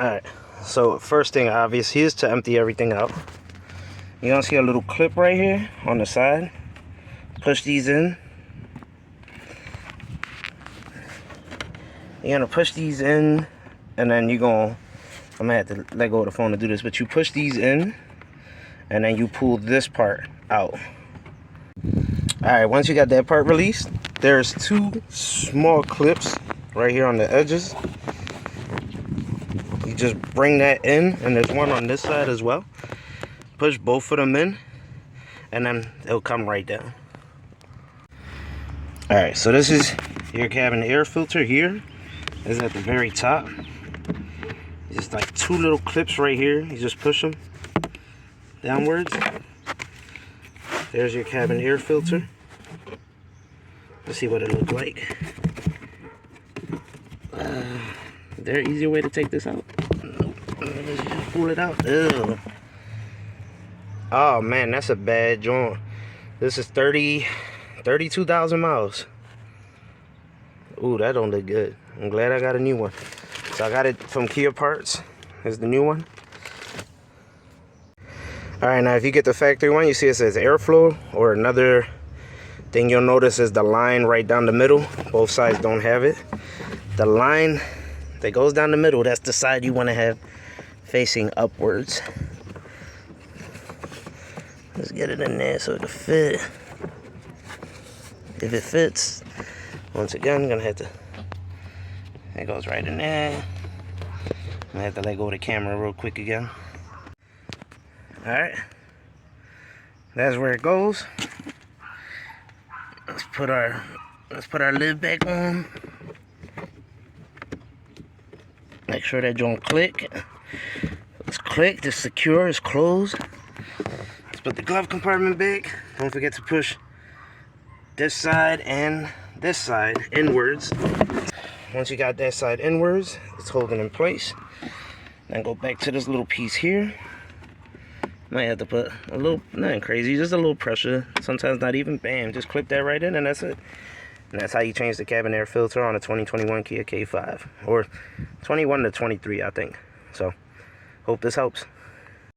Alright, so first thing obvious here is to empty everything out. You're gonna see a little clip right here on the side. Push these in. You're gonna push these in, and then I'm gonna have to let go of the phone to do this, but you push these in, and then you pull this part out. Alright, once you got that part released, there's two small clips right here on the edges. You just bring that in, and there's one on this side as well. Push both of them in, and then it'll come right down. Alright, so this is your cabin air filter here. It's at the very top. Just like two little clips right here. You just push them downwards. There's your cabin air filter. Let's see what it looks like. Is there an easier way to take this out? Nope. Let's just pull it out. Ugh. Oh man, that's a bad joint. This is 32,000 miles. Ooh, that don't look good. I'm glad I got a new one. So I got it from Kia Parts. Here's the new one. Alright, now if you get the factory one, you see it says airflow, or another thing you'll notice is the line right down the middle. Both sides don't have it. The line that goes down the middle, that's the side you want to have facing upwards. Let's get it in there so it'll fit. If it fits, once again, I'm gonna have to, it goes right in there. I'm gonna have to let go of the camera real quick again. Alright, that's where it goes. Let's put our lid back on. Make sure that don't click. It's clicked, it's secure, it's closed. Let's put the glove compartment back. Don't forget to push this side and this side inwards. Once you got that side inwards, it's holding in place. Then go back to this little piece here. Might have to put a little, nothing crazy, just a little pressure. Sometimes not even, bam, just clip that right in and that's it. And that's how you change the cabin air filter on a 2021 Kia K5. Or 21 to 23, I think. So, hope this helps.